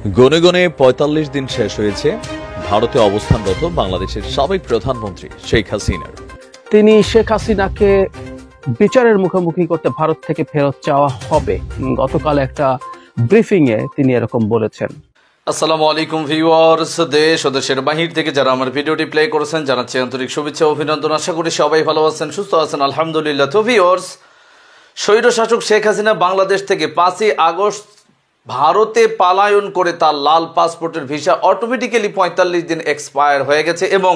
গনে গনে ৪৫ দিন শেষ হয়েছে ভারতে অবস্থানরত বাংলাদেশের সাবেক প্রধানমন্ত্রী শেখ হাসিনার। তিনি শেখ হাসিনাকে বিচারের মুখোমুখি করতে ভারত থেকে ফেরত চাওয়া হবে। গতকাল একটা ব্রিফিং এ তিনি এরকম বলেছেন। আসসালামু আলাইকুম ভিউয়ার্স, দেশ ও দেশের বাহির থেকে যারা আমার ভিডিওটি প্লে করেছেন জানাচ্ছি আন্তরিক শুভেচ্ছা অভিনন্দন। আশা করি সবাই ভালো আছেন, সুস্থ আছেন, আলহামদুলিল্লাহ। তো ভিউয়ার্স, স্বৈরশাসক শেখ হাসিনা বাংলাদেশ থেকে 5ই আগস্ট ভারতে পালায়ন করে তার লাল পাসপোর্টের ভিসা অটোমেটিক্যালি 45 দিন এক্সপায়ার হয়ে গেছে এবং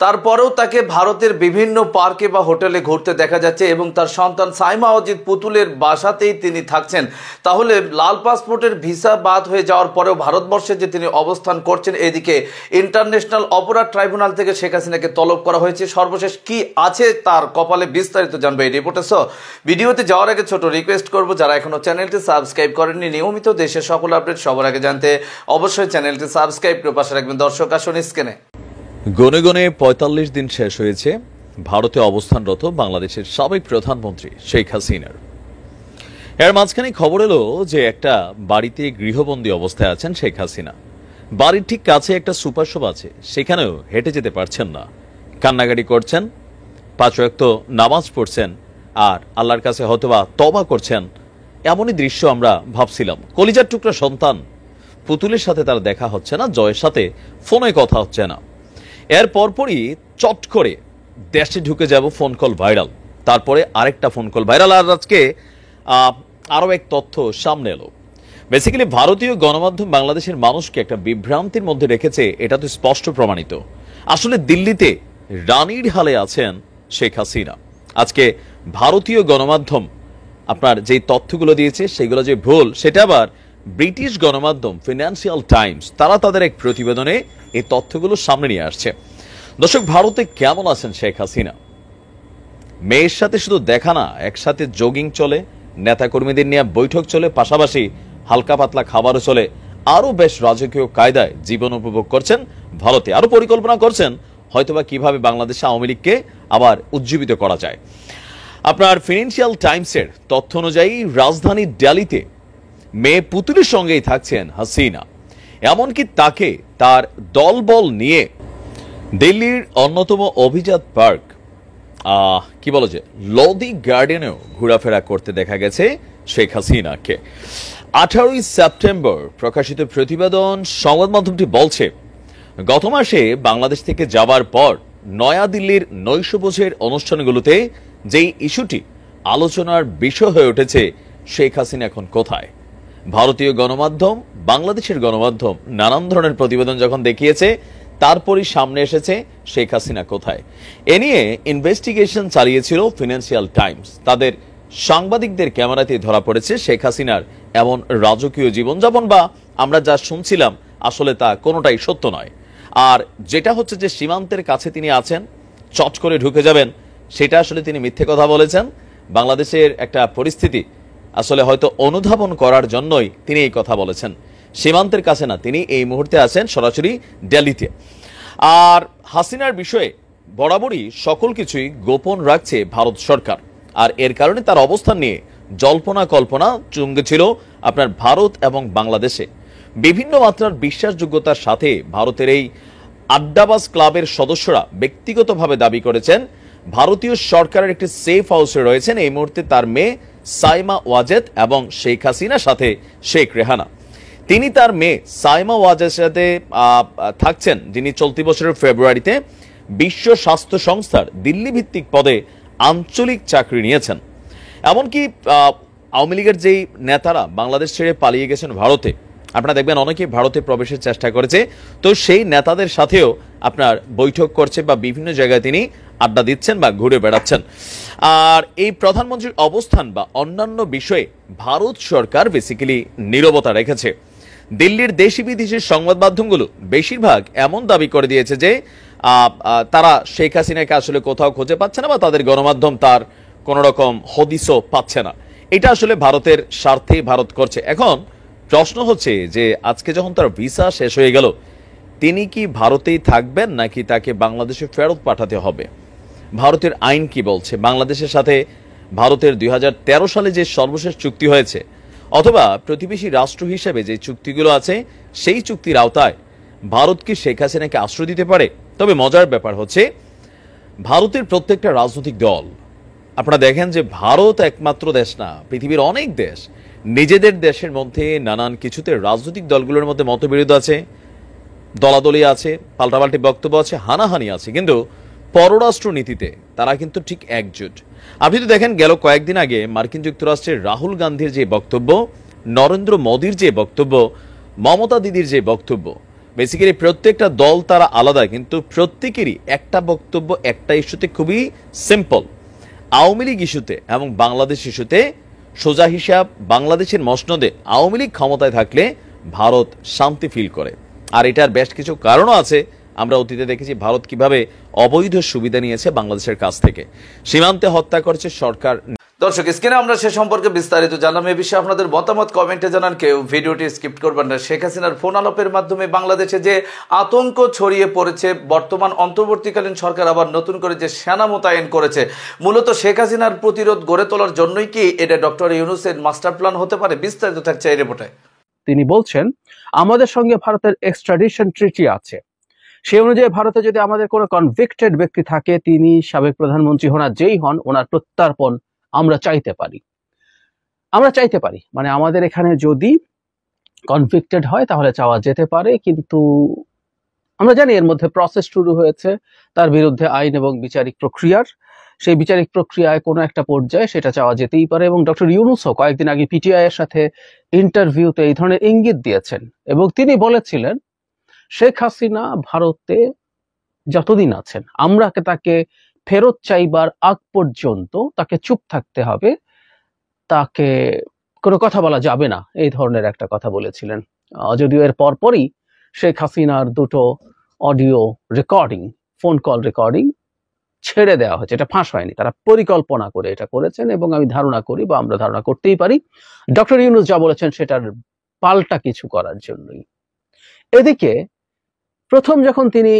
তারপরেও তাকে ভারতের বিভিন্ন পার্কে বা হোটেলে ঘুরতে দেখা যাচ্ছে এবং তার সন্তান সাইমা অজিত পুতুলের বাসাতেই তিনি থাকছেন। তাহলে লাল পাসপোর্টের ভিসা বাদ হয়ে যাওয়ার পরেও ভারতবর্ষে যে তিনি অবস্থান করছেন, এদিকে ইন্টারন্যাশনাল অপরাধ ট্রাইব্যুনাল থেকে শেখ হাসিনাকে তলব করা হয়েছে। সর্বশেষ কি আছে তার কপালে বিস্তারিত জানবে এই রিপোর্টে। সো ভিডিওতে যাওয়ার আগে ছোট রিকোয়েস্ট করবো, যারা এখনো চ্যানেলটি সাবস্ক্রাইব করেননি, নিয়মিত দেশের সকল আপডেট সবার আগে জানতে অবশ্যই চ্যানেলটি সাবস্ক্রাইব করে পাশে রাখবেন। দর্শক আসুন স্ক্রিনে। গনে গনে ৪৫ দিন শেষ হয়েছে ভারতে অবস্থানরত বাংলাদেশের সাবেক প্রধানমন্ত্রী শেখ হাসিনার। এর মাঝখানে খবর এলো যে একটা বাড়িতে গৃহবন্দী অবস্থায় আছেন শেখ হাসিনা। বাড়ির ঠিক কাছে একটা সুপার শপ আছে, সেখানেও হেঁটে যেতে পারছেন না, কান্নাকাটি করছেন, 5 ওয়াক্ত নামাজ পড়ছেন আর আল্লাহর কাছে হয়তোবা তওবা করছেন। এমনই দৃশ্য আমরা ভাবছিলাম। কলিজার টুকরা সন্তান পুতুলের সাথে তার দেখা হচ্ছে না, জয়ের সাথে ফোনে কথা হচ্ছে না। এর পরপরই চট করে দেশে ঢুকে যাব, ফোন কল ভাইরাল, তারপরে আরেকটা ফোন কল ভাইরাল, আর আজকে আরও এক তথ্য সামনে এলো। বেসিক্যালি ভারতীয় গণমাধ্যম বাংলাদেশের মানুষকে একটা বিভ্রান্তির মধ্যে রেখেছে, এটা তো স্পষ্ট প্রমাণিত। আসলে দিল্লিতে রানীর হালে আছেন শেখ হাসিনা। আজকে ভারতীয় গণমাধ্যম আপনার যে তথ্যগুলো দিয়েছে সেগুলো যে ভুল, সেটা আবার ব্রিটিশ গণমাধ্যম ফিনান্সিয়াল টাইমস তারা তাদের এক প্রতিবেদনে এই তথ্যগুলো সামনে নিয়ে আসছে। দর্শক, ভারতে কেমন আছেন শেখ হাসিনা? মেয়ের সাথে শুধু দেখা না, একসাথে জগিং চলে, নেতাকর্মীদের নিয়ে বৈঠক চলে, পাশাপাশি হালকা পাতলা খাবারও চলে, আরো বেশ রাজকীয় কায়দায় জীবন উপভোগ করছেন ভারতে। আরো পরিকল্পনা করছেন হয়তোবা কিভাবে বাংলাদেশে আওয়ামী লীগকে আবার উজ্জীবিত করা যায়। আপনার ফিনান্সিয়াল টাইমসের তথ্য অনুযায়ী রাজধানী দিল্লিতে মেয়ে পুতুলের সঙ্গেই থাকছেন হাসিনা। এমনকি তাকে তার দলবল নিয়ে দিল্লির অন্যতম অভিজাত পার্ক কি বলা যায় লোদি গার্ডেনেও ঘোরাফেরা করতে দেখা গেছে শেখ হাসিনাকে। 18ই সেপ্টেম্বর প্রকাশিত প্রতিবেদন সংবাদ মাধ্যমটি বলছে, গত মাসে বাংলাদেশ থেকে যাবার পর নয়াদিল্লির নৈশভোজের অনুষ্ঠানগুলোতে যেই ইস্যুটি আলোচনার বিষয় হয়ে উঠেছে, শেখ হাসিনা এখন কোথায়। ভারতীয় গণমাধ্যম, বাংলাদেশের গণমাধ্যম নানান ধরনের প্রতিবেদন যখন দেখিয়েছে, তারপরই সামনে এসেছে শেখ হাসিনা কোথায়। এ নিয়ে ইনভেস্টিগেশন চালিয়েছিল ফিনান্সিয়াল টাইমস। তাদের সাংবাদিকদের ক্যামেরাতে ধরা পড়েছে শেখ হাসিনার এমন রাজকীয় জীবনযাপন, বা আমরা যা শুনছিলাম আসলে তা কোনোটাই সত্য নয়। আর যেটা হচ্ছে যে সীমান্তের কাছে তিনি আছেন, চট করে ঢুকে যাবেন, সেটা আসলে তিনি মিথ্যে কথা বলেছেন। বাংলাদেশের একটা পরিস্থিতি আসলে হয়তো অনুধাবন করার জন্যই তিনি এই কথা বলেছেন। সীমান্তের কাছে না, তিনি এই মুহূর্তে আছেন সরাসরি দিল্লিতে। আর হাসিনার বিষয়ে বরাবরই সকল কিছুই গোপন রাখছে ভারত সরকার, আর এর কারণে তার অবস্থান নিয়ে জল্পনা কল্পনা চুঙ্গেছিল আপনার ভারত এবং বাংলাদেশে। বিভিন্ন মাত্রার বিশ্বাসযোগ্যতার সাথে ভারতের এই আড্ডাবাজ ক্লাবের সদস্যরা ব্যক্তিগতভাবে দাবি করেছেন ভারতীয় সরকারের একটি সেফ হাউসে রয়েছেন এই মুহূর্তে তার মেয়ে সাইমা ওয়াজেদ এবং শেখ হাসিনার সাথে শেখ রেহানা। তিনি তার মেয়ে সাইমা ওয়াজেদের সাথে থাকছেন, যিনি চলতি বছরের ফেব্রুয়ারিতে বিশ্ব স্বাস্থ্য সংস্থার দিল্লি ভিত্তিক পদে আঞ্চলিক চাকরি নিয়েছেন। এমনকি আওয়ামী লীগের যেই নেতারা বাংলাদেশ ছেড়ে পালিয়ে গেছেন ভারতে, আপনারা দেখবেন অনেকেই ভারতে প্রবেশের চেষ্টা করেছে, তো সেই নেতাদের সাথেও আপনার বৈঠক করছে বা বিভিন্ন জায়গায় তিনি আড্ডা দিচ্ছেন বা ঘুরে বেড়াচ্ছেন। আর এই প্রধানমন্ত্রীর অবস্থান বা অন্যান্য বিষয়ে ভারত সরকার বেসিক্যালি নীরবতা রেখেছে। দিল্লির দেশি বিদেশি সংবাদ মাধ্যমগুলো বেশিরভাগ এমন দাবি করে দিয়েছে যে তারা শেখ হাসিনাকে আসলে কোথাও খুঁজে পাচ্ছে না, বা তাদের গণমাধ্যম তার কোনো রকম হদিসও পাচ্ছে না। এটা আসলে ভারতের স্বার্থে ভারত করছে। এখন প্রশ্ন হচ্ছে যে আজকে যখন তার ভিসা শেষ হয়ে গেল, তিনি কি ভারতেই থাকবেন নাকি তাকে বাংলাদেশে ফেরত পাঠাতে হবে? ভারতের আইন কি বলছে? বাংলাদেশের সাথে ভারতের 2013 সালে যে সর্বশেষ চুক্তি হয়েছে, অথবা প্রতিবেশী রাষ্ট্র হিসেবে যে চুক্তিগুলো আছে সেই চুক্তির আওতায় ভারত কি শেখ হাসিনাকে আশ্রয় দিতে পারে? তবে মজার ব্যাপার হচ্ছে ভারতের প্রত্যেকটা রাজনৈতিক দল, আপনারা দেখেন যে ভারত একমাত্র দেশ না, পৃথিবীর অনেক দেশ নিজেদের দেশের মধ্যে নানান কিছুতে রাজনৈতিক দলগুলোর মধ্যে মতবিরোধ আছে, দলাদলি আছে, পাল্টাপাল্টি বক্তব্য আছে, হানাহানি আছে, কিন্তু পররাষ্ট্র নীতিতে তারা কিন্তু ঠিক একজোট। আপনি তো দেখেন গেল কয়েকদিন আগে মার্কিন যুক্তরাষ্ট্রের রাহুল গান্ধীর যে বক্তব্য, নরেন্দ্র মোদীর যে বক্তব্য, মমতা দিদির যে বক্তব্য, বেসিক্যালি প্রত্যেকটা দল তারা আলাদা, কিন্তু প্রত্যেকেরই একটা বক্তব্য একটা ইস্যুতে খুবই সিম্পল। আওয়ামী লীগ ইস্যুতে এবং বাংলাদেশ ইস্যুতে সোজা হিসাব, বাংলাদেশের মসনদে আওয়ামী লীগ ক্ষমতায় থাকলে ভারত শান্তি ফিল করে। আর এটার বেশ কিছু কারণও আছে। আমরা অতীতে দেখেছি ভারত কিভাবে অবৈধ সুবিধা নিয়েছে বাংলাদেশের কাছ থেকে, সীমান্তে হত্যা করেছে সরকার। দর্শক, স্ক্রিনে আমরা সে সম্পর্কে বিস্তারিত জানলাম। এ বিষয়ে আপনাদের মতামত কমেন্টে জানান, কেউ ভিডিওটি স্কিপ করবেন না। শেখ হাসিনার ফোন আলাপের মাধ্যমে বাংলাদেশে যে আতঙ্ক ছড়িয়ে পড়েছে, বর্তমান অন্তর্বর্তীকালীন সরকার আবার নতুন করে যে সেনা মোতায়েন করেছে, মূলত শেখ হাসিনার প্রতিরোধ গড়ে তোলার জন্যই কি এটা ডক্টর ইউনূসের মাস্টার প্ল্যান হতে পারে? বিস্তারিত থাকছে এই রিপোর্টে। তিনি বলছেন, আমাদের সঙ্গে ভারতের এক্সট্রাডিশন ট্রিটি আছে, সেই অনুযায়ী ভারতে যদি আমাদের কোনো কনভিক্টেড ব্যক্তি থাকে, তিনি সাবেক প্রধানমন্ত্রী হন আর যেই হন, ওনার প্রত্যর্পণ আমরা চাইতে পারি। মানে আমাদের এখানে যদি কনভিক্টেড হয় তাহলে চাওয়া যেতে পারে, কিন্তু আমরা জানি এর মধ্যে প্রসেস শুরু হয়েছে, তার বিরুদ্ধে আইন এবং বিচারিক প্রক্রিয়ার, সেই বিচারিক প্রক্রিয়ায় কোনো একটা পর্যায়ে সেটা চাওয়া যেতেই পারে। এবং ডক্টর ইউনূসও কয়েকদিন আগে পিটিআই এর সাথে ইন্টারভিউতে এই ধরনের ইঙ্গিত দিয়েছেন এবং তিনি বলেছিলেন শেখ হাসিনা ভারতে যতদিন আছেন আমরা তাকে ফেরত চাইবার আগ পর্যন্ত তাকে চুপ থাকতে হবে, তাকে কোনো কথা বলা যাবে না, এই ধরনের একটা কথা বলেছিলেন। যদিও এর পরপরই শেখ হাসিনার দুটো audio recording, phone call recording ছেড়ে দেওয়া হয়েছে, এটা ফাঁস হয়নি, তারা পরিকল্পনা করে এটা করেছেন। এবং আমি ধারণা করি, বা আমরা ধারণা করতেই পারি, ডক্টর ইউনূস যা বলেছেন সেটার পাল্টা কিছু করার জন্যই। এদিকে প্রথম যখন তিনি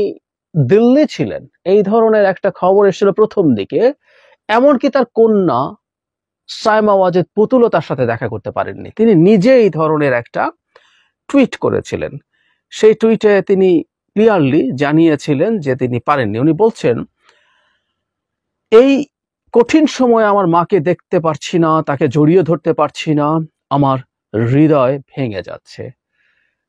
দিল্লি ছিলেন, এই ধরনের একটা খবর এসেছিল প্রথম দিকে, এমনকি তার কন্যা সায়মা ওয়াজেদ পুতুলও তার সাথে দেখা করতে পারেননি। তিনি নিজে এই ধরনের একটা টুইট করেছিলেন। সেই টুইটে তিনি ক্লিয়ারলি জানিয়েছিলেন যে তিনি পারেননি। উনি বলছেন, এই কঠিন সময়ে আমার মাকে দেখতে পারছি না, তাকে জড়িয়ে ধরতে পারছি না, আমার হৃদয় ভেঙে যাচ্ছে।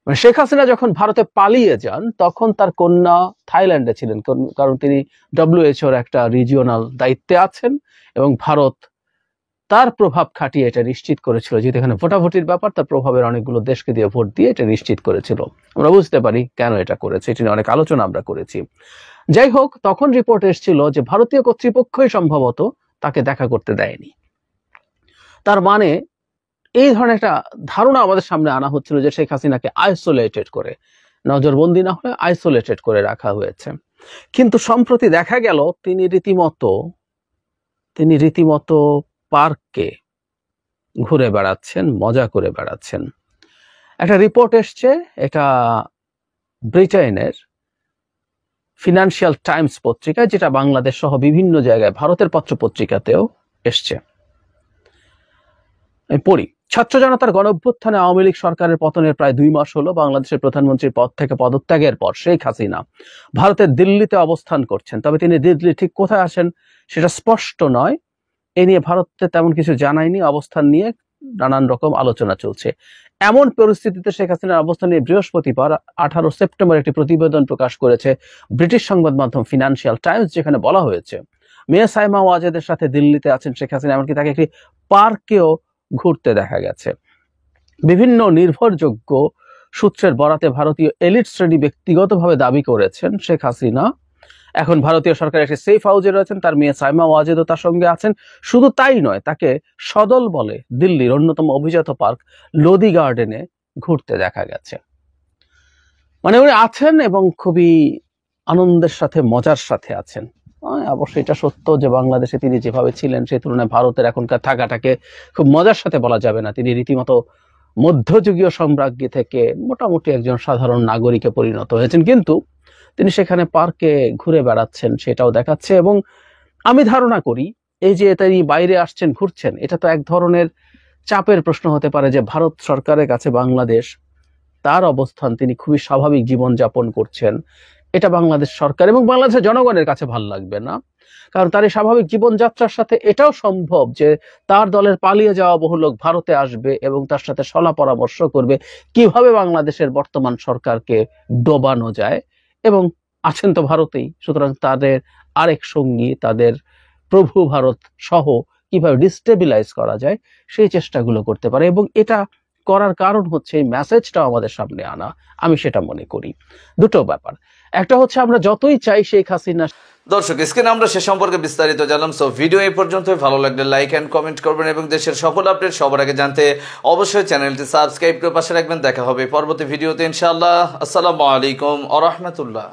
শেখ হাসিনা যখন ভারতে পালিয়ে যান তখন তার কন্যা থাইল্যান্ডে ছিলেন, কারণ তিনি ডব্লিউএইচওর একটা রিজিওনাল দায়িত্বে আছেন এবং ভারত তার প্রভাব খাটিয়ে এটা নিশ্চিত করেছিল, যেহেতু এখানে ভোটাভুটির ব্যাপার, তার প্রভাবের অনেকগুলো দেশকে দিয়ে ভোট দিয়ে এটা নিশ্চিত করেছিল। আমরা বুঝতে পারি কেন এটা করেছে, এটা নিয়ে অনেক আলোচনা আমরা করেছি। যাই হোক, তখন রিপোর্ট এসেছিল যে ভারতীয় কর্তৃপক্ষই সম্ভবত তাকে দেখা করতে দেয়নি। তার মানে এই ধরনের একটা ধারণা আমাদের সামনে আনা হচ্ছিল যে শেখ হাসিনাকে আইসোলেটেড করে, নজরবন্দি না হলে আইসোলেটেড করে রাখা হয়েছে। কিন্তু সম্প্রতি দেখা গেল তিনি রীতিমতো পার্কে ঘুরে বেড়াচ্ছেন, মজা করে বেড়াচ্ছেন। একটা রিপোর্ট এসছে, এটা ব্রিটেনের ফিনান্সিয়াল টাইমস পত্রিকায়, যেটা বাংলাদেশ সহ বিভিন্ন জায়গায় ভারতের পত্র পত্রিকাতেও এসছে। আমি পড়ি, ছাত্র জনতার গণঅভ্যুত্থানে আওয়ামী লীগ সরকারের পতনের প্রায় 2 মাস হলো। বাংলাদেশের প্রধানমন্ত্রীর পদ থেকে পদত্যাগের পর শেখ হাসিনা ভারতের দিল্লিতে অবস্থান করছেন। তবে তিনি দিল্লি ঠিক কোথায় আছেন সেটা স্পষ্ট নয়। এ নিয়ে ভারতে তেমন কিছু জানায়নি। অবস্থান নিয়ে নানান রকম আলোচনা চলছে। এমন পরিস্থিতিতে শেখ হাসিনার অবস্থান নিয়ে বৃহস্পতিবার 18 সেপ্টেম্বর একটি প্রতিবেদন প্রকাশ করেছে ব্রিটিশ সংবাদ মাধ্যম ফিনান্সিয়াল টাইমস, যেখানে বলা হয়েছে মেয়ে সায়মা ওয়াজেদের সাথে দিল্লিতে আছেন শেখ হাসিনা, এমনকি তাকে একটি পার্কেও ঘুরতে দেখা গেছে। বিভিন্ন নির্ভরযোগ্য সূত্রের বরাতে ভারতীয় এলিট শ্রেণী ব্যক্তিগতভাবে দাবি করেছেন শেখ হাসিনা এখন ভারতীয় সরকার একটি সেফ হাউসে রয়েছেন, তার মেয়ে সায়মা ওয়াজেদও তার সঙ্গে আছেন। শুধু তাই নয়, তাকে সদল বলে দিল্লির অন্যতম অভিজাত পার্ক লোদি গার্ডেনে ঘুরতে দেখা গেছে। মানে উনি আছেন এবং খুবই আনন্দের সাথে, মজার সাথে আছেন। অবশ্যই এটা সত্য যে বাংলাদেশে তিনি যেভাবে ছিলেন সেই তুলনায় ভারতের এখনকার থাকাটাকে খুব মজার সাথে বলা যাবে না। তিনি রীতিমতো মধ্যযুগীয় সম্রাজ্ঞী থেকে মোটামুটি একজন সাধারণ নাগরিকে পরিণত হয়েছেন, কিন্তু তিনি সেখানে পার্কে ঘুরে বেড়াচ্ছেন সেটাও দেখাচ্ছে। এবং আমি ধারণা করি এই যে তিনি বাইরে আসছেন, ঘুরছেন, এটা তো এক ধরনের চাপের প্রশ্ন হতে পারে যে ভারত সরকারের কাছে বাংলাদেশ, তার অবস্থান, তিনি খুবই স্বাভাবিক জীবনযাপন করছেন, এটা বাংলাদেশ সরকার এবং বাংলাদেশের জনগণের কাছে ভাল লাগবে না। কারণ তার এই স্বাভাবিক জীবনযাত্রার সাথে এটাও সম্ভব যে তার দলের পালিয়ে যাওয়া বহু লোক ভারতে আসবে এবং তার সাথে সলা পরামর্শ করবে কিভাবে বাংলাদেশের বর্তমান সরকারকে ডোবানো যায়, এবং আছেন তো ভারতেই, সুতরাং তাদের আরেক সঙ্গী, তাদের প্রভু ভারত সহ কিভাবে ডিস্টেবিলাইজ করা যায় সেই চেষ্টাগুলো করতে পারে। এবং এটা করার কারণ হচ্ছে এই মেসেজটা আমাদের সামনে আনা, আমি সেটা মনে করি। দুটো ব্যাপার, একটা হচ্ছে আমরা যতই চাই শেখ হাসিনা। দর্শক, স্ক্রিনে আমরা সে সম্পর্কে বিস্তারিত জানলাম। সো ভিডিও এই পর্যন্তই। ভালো লাগলে লাইক এন্ড কমেন্ট করবেন এবং দেশের সকল আপডেট সবার আগে জানতে অবশ্যই চ্যানেলটি সাবস্ক্রাইব করে পাশে রাখবেন। দেখা হবে পরবর্তী ভিডিওতে ইনশাআল্লাহ। আসসালামু আলাইকুম ওয়া রাহমাতুল্লাহ।